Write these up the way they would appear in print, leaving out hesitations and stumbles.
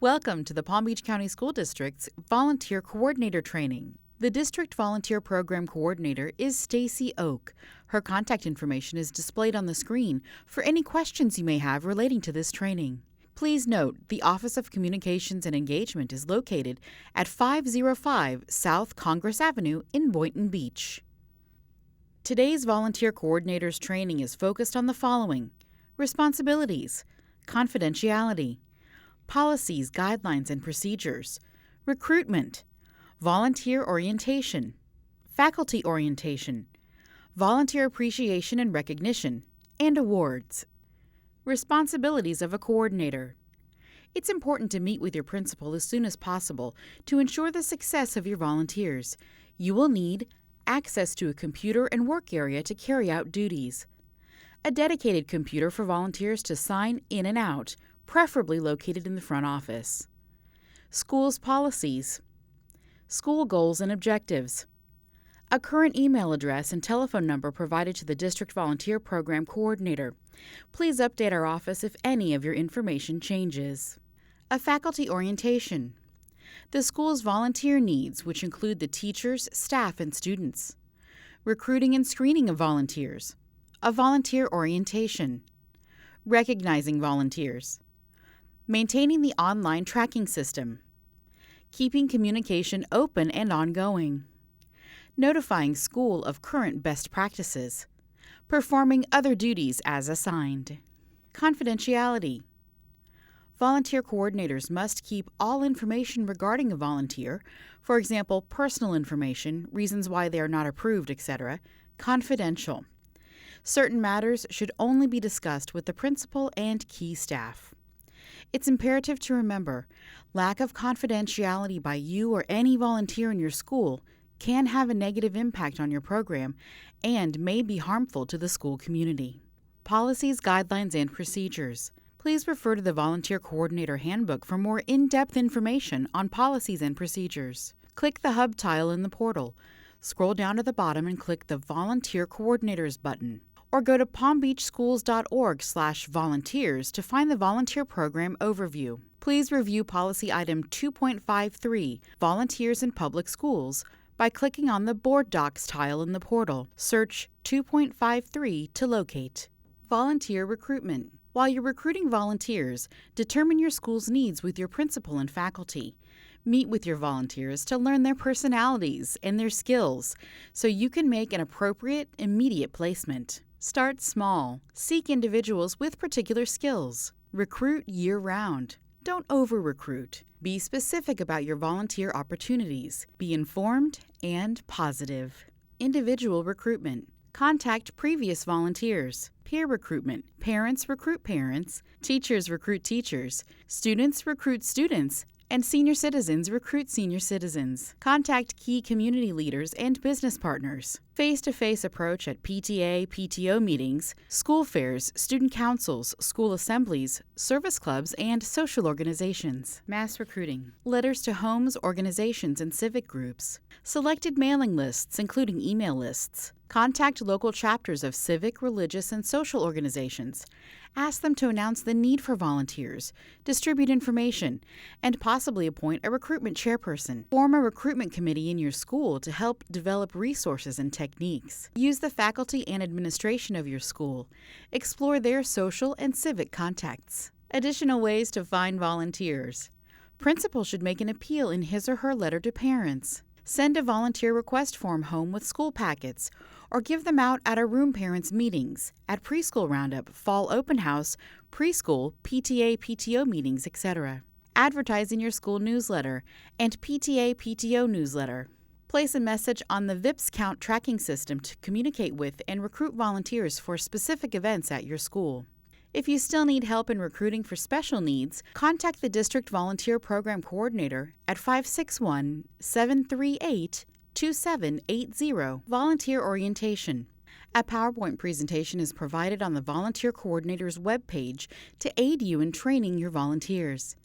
Welcome to the Palm Beach County School District's Volunteer Coordinator Training. The District Volunteer Program Coordinator is Stacy Oak. Her contact information is displayed on the screen for any questions you may have relating to this training. Please note, the Office of Communications and Engagement is located at 505 South Congress Avenue in Boynton Beach. Today's Volunteer Coordinators Training is focused on the following: responsibilities, confidentiality, policies, guidelines, and procedures, recruitment, volunteer orientation, faculty orientation, volunteer appreciation and recognition, and awards. Responsibilities of a coordinator. It's important to meet with your principal as soon as possible to ensure the success of your volunteers. You will need access to a computer and work area to carry out duties, a dedicated computer for volunteers to sign in and out, preferably located in the front office, school's policies, school goals and objectives, a current email address and telephone number provided to the District Volunteer Program Coordinator. Please update our office if any of your information changes. A faculty orientation. The school's volunteer needs, which include the teachers, staff, and students. Recruiting and screening of volunteers. A volunteer orientation. Recognizing volunteers. Maintaining the online tracking system. Keeping communication open and ongoing. Notifying school of current best practices. Performing other duties as assigned. Confidentiality. Volunteer coordinators must keep all information regarding a volunteer, for example, personal information, reasons why they are not approved, etc., confidential. Certain matters should only be discussed with the principal and key staff. It's imperative to remember, lack of confidentiality by you or any volunteer in your school can have a negative impact on your program and may be harmful to the school community. Policies, guidelines, and procedures. Please refer to the Volunteer Coordinator Handbook for more in-depth information on policies and procedures. Click the Hub tile in the portal. Scroll down to the bottom and click the Volunteer Coordinators button, or go to palmbeachschools.org/volunteers to find the volunteer program overview. Please review Policy Item 2.53, Volunteers in Public Schools, by clicking on the Board Docs tile in the portal. Search 2.53 to locate. Volunteer recruitment. While you're recruiting volunteers, determine your school's needs with your principal and faculty. Meet with your volunteers to learn their personalities and their skills so you can make an appropriate, immediate placement. Start small. Seek individuals with particular skills. Recruit year-round. Don't over-recruit. Be specific about your volunteer opportunities. Be informed and positive. Individual recruitment. Contact previous volunteers. Peer recruitment. Parents recruit parents. Teachers recruit teachers. Students recruit students. And senior citizens recruit senior citizens. Contact key community leaders and business partners. Face-to-face approach at PTA, PTO meetings, school fairs, student councils, school assemblies, service clubs, and social organizations. Mass recruiting. Letters to homes, organizations, and civic groups. Selected mailing lists, including email lists. Contact local chapters of civic, religious, and social organizations. Ask them to announce the need for volunteers, distribute information, and possibly appoint a recruitment chairperson. Form a recruitment committee in your school to help develop resources and techniques. Use the faculty and administration of your school. Explore their social and civic contacts. Additional ways to find volunteers. Principal should make an appeal in his or her letter to parents. Send a volunteer request form home with school packets, or give them out at our room parents' meetings, at preschool roundup, fall open house, preschool, PTA, PTO meetings, etc. Advertise in your school newsletter and PTA, PTO newsletter. Place a message on the VIPS count tracking system to communicate with and recruit volunteers for specific events at your school. If you still need help in recruiting for special needs, contact the District Volunteer Program Coordinator at 561-738-2780. Volunteer orientation. A PowerPoint presentation is provided on the Volunteer Coordinator's webpage to aid you in training your volunteers.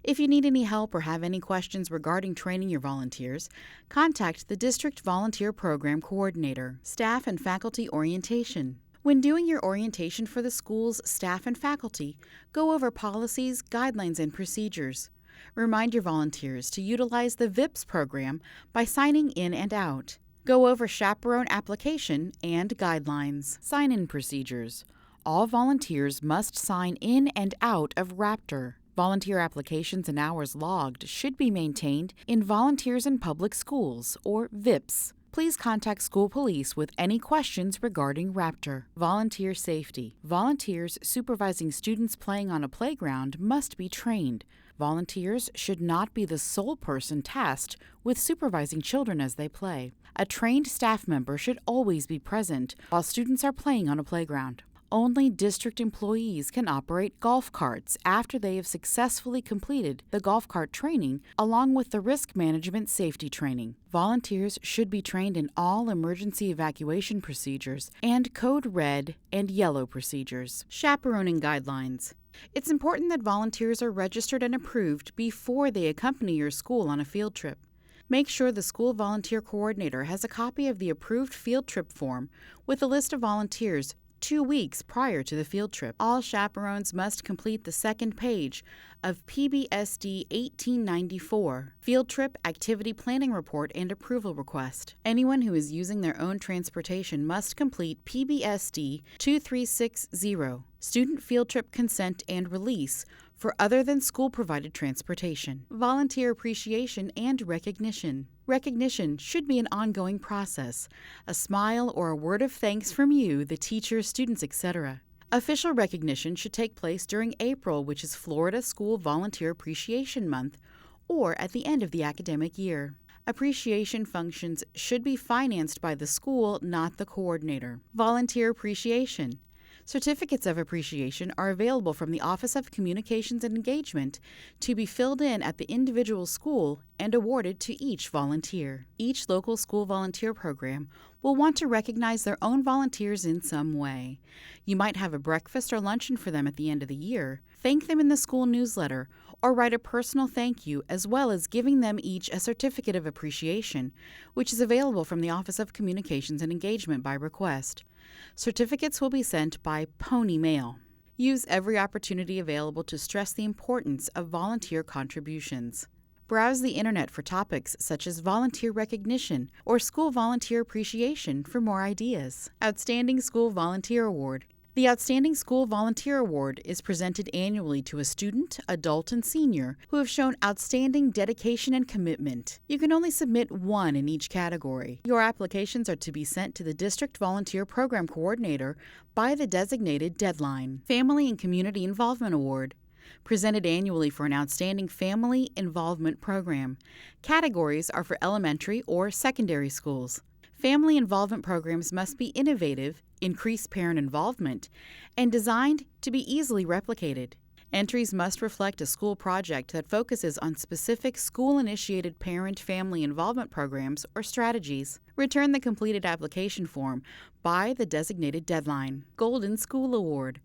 If you need any help or have any questions regarding training your volunteers, contact the District Volunteer Program Coordinator. Staff and faculty orientation. When doing your orientation for the school's staff and faculty, go over policies, guidelines, and procedures. Remind your volunteers to utilize the VIPS program by signing in and out. Go over chaperone application and guidelines. Sign-in procedures. All volunteers must sign in and out of Raptor. Volunteer applications and hours logged should be maintained in Volunteers in Public Schools, or VIPS. Please contact school police with any questions regarding Raptor. Volunteer safety. Volunteers supervising students playing on a playground must be trained. Volunteers should not be the sole person tasked with supervising children as they play. A trained staff member should always be present while students are playing on a playground. Only district employees can operate golf carts after they have successfully completed the golf cart training along with the risk management safety training. Volunteers should be trained in all emergency evacuation procedures and code red and yellow procedures. Chaperoning guidelines. It's important that volunteers are registered and approved before they accompany your school on a field trip. Make sure the school volunteer coordinator has a copy of the approved field trip form with a list of volunteers 2 weeks prior to the field trip. All chaperones must complete the second page of PBSD 1894, Field Trip Activity Planning Report and Approval Request. Anyone who is using their own transportation must complete PBSD 2360, Student Field Trip Consent and Release, for other than school-provided transportation. Volunteer appreciation and recognition. Recognition should be an ongoing process, a smile or a word of thanks from you, the teachers, students, etc. Official recognition should take place during April, which is Florida School Volunteer Appreciation Month, or at the end of the academic year. Appreciation functions should be financed by the school, not the coordinator. Volunteer appreciation. Certificates of appreciation are available from the Office of Communications and Engagement to be filled in at the individual school and awarded to each volunteer. Each local school volunteer program will want to recognize their own volunteers in some way. You might have a breakfast or luncheon for them at the end of the year, thank them in the school newsletter, or write a personal thank you, as well as giving them each a certificate of appreciation, which is available from the Office of Communications and Engagement by request. Certificates will be sent by pony mail. Use every opportunity available to stress the importance of volunteer contributions. Browse the internet for topics such as volunteer recognition or school volunteer appreciation for more ideas. Outstanding School Volunteer Award. The Outstanding School Volunteer Award is presented annually to a student, adult, and senior who have shown outstanding dedication and commitment. You can only submit one in each category. Your applications are to be sent to the District Volunteer Program Coordinator by the designated deadline. Family and Community Involvement Award. Presented annually for an outstanding family involvement program. Categories are for elementary or secondary schools. Family involvement programs must be innovative, increase parent involvement, and designed to be easily replicated. Entries must reflect a school project that focuses on specific school-initiated parent-family involvement programs or strategies. Return the completed application form by the designated deadline. Golden School Award.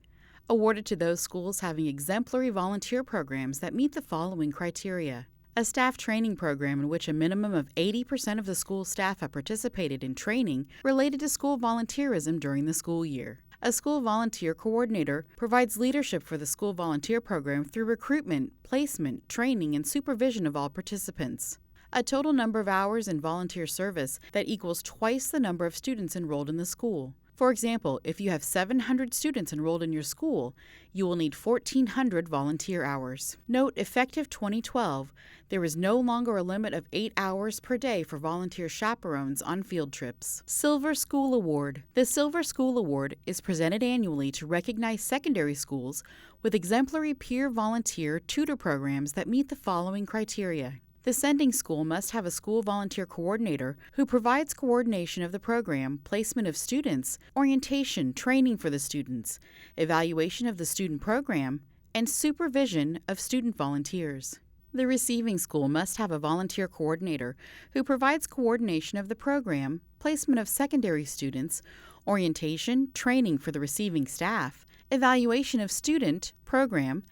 Awarded to those schools having exemplary volunteer programs that meet the following criteria. A staff training program in which a minimum of 80% of the school staff have participated in training related to school volunteerism during the school year. A school volunteer coordinator provides leadership for the school volunteer program through recruitment, placement, training, and supervision of all participants. A total number of hours in volunteer service that equals twice the number of students enrolled in the school. For example, if you have 700 students enrolled in your school, you will need 1,400 volunteer hours. Note, effective 2012, there is no longer a limit of 8 hours per day for volunteer chaperones on field trips. Silver School Award. The Silver School Award is presented annually to recognize secondary schools with exemplary peer volunteer tutor programs that meet the following criteria. The sending school must have a school volunteer coordinator who provides coordination of the program, placement of students, orientation, training for the students, evaluation of the student program, and supervision of student volunteers. The receiving school must have a volunteer coordinator who provides coordination of the program, placement of secondary students, orientation, training for the receiving staff, evaluation of student, program,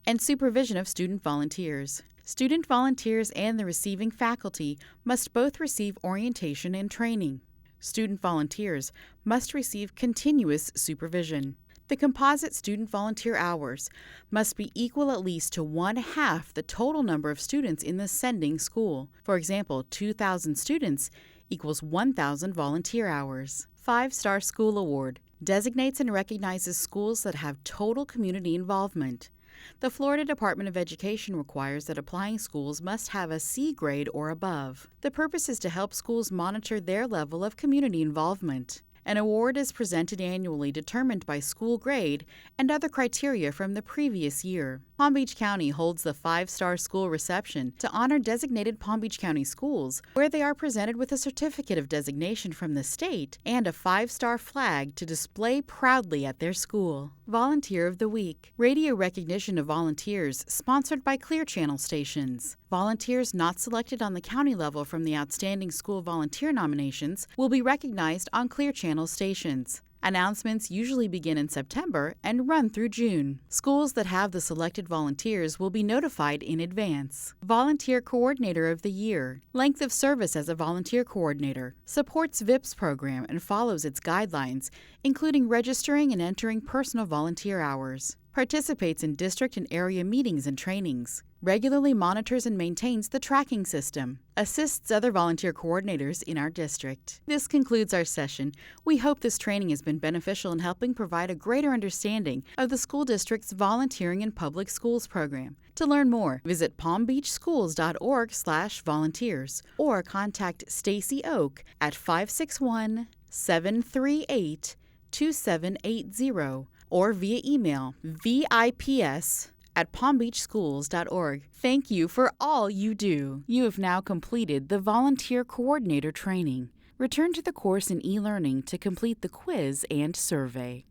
and supervision of student volunteers. Student volunteers and the receiving faculty must both receive orientation and training. Student volunteers must receive continuous supervision. The composite student volunteer hours must be equal at least to 1/2 the total number of students in the sending school. For example, 2,000 students equals 1,000 volunteer hours. 5-Star School Award designates and recognizes schools that have total community involvement. The Florida Department of Education requires that applying schools must have a C grade or above. The purpose is to help schools monitor their level of community involvement. An award is presented annually determined by school grade and other criteria from the previous year. Palm Beach County holds the 5-Star School Reception to honor designated Palm Beach County schools, where they are presented with a certificate of designation from the state and a 5-star flag to display proudly at their school. Volunteer of the Week. Radio recognition of volunteers sponsored by Clear Channel stations. Volunteers not selected on the county level from the Outstanding School Volunteer nominations will be recognized on Clear Channel stations. Announcements usually begin in September and run through June. Schools that have the selected volunteers will be notified in advance. Volunteer Coordinator of the Year. Length of service as a volunteer coordinator. Supports VIPS program and follows its guidelines, including registering and entering personal volunteer hours. Participates in district and area meetings and trainings. Regularly monitors and maintains the tracking system. Assists other volunteer coordinators in our district. This concludes our session. We hope this training has been beneficial in helping provide a greater understanding of the school district's Volunteering in Public Schools program. To learn more, visit palmbeachschools.org/volunteers or contact Stacy Oak at 561-738-2780 or via email vips@palmbeachschools.org. Thank you for all you do. You have now completed the Volunteer Coordinator training. Return to the course in e-learning to complete the quiz and survey.